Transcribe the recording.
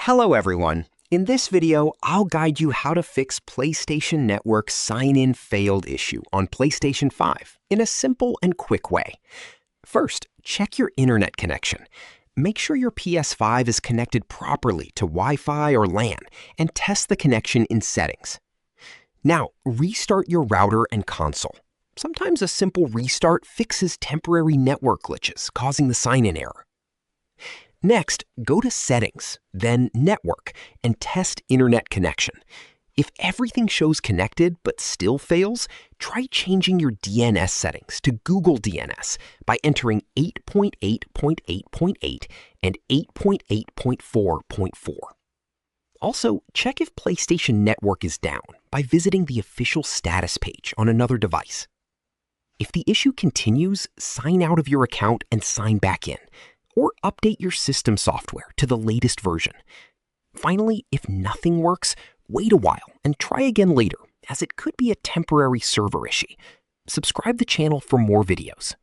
Hello everyone. In this video, I'll guide you how to fix PlayStation Network sign-in failed issue on PlayStation 5 in a simple and quick way. First, check your internet connection. Make sure your PS5 is connected properly to Wi-Fi or LAN and test the connection in settings. Now, restart your router and console. Sometimes a simple restart fixes temporary network glitches causing the sign-in error. Next, go to Settings, then Network, and test Internet connection. If everything shows connected but still fails, try changing your DNS settings to Google DNS by entering 8.8.8.8 and 8.8.4.4. Also, check if PlayStation Network is down by visiting the official status page on another device. If the issue continues, sign out of your account and sign back in, or update your system software to the latest version. Finally, if nothing works, wait a while and try again later, as it could be a temporary server issue. Subscribe to the channel for more videos.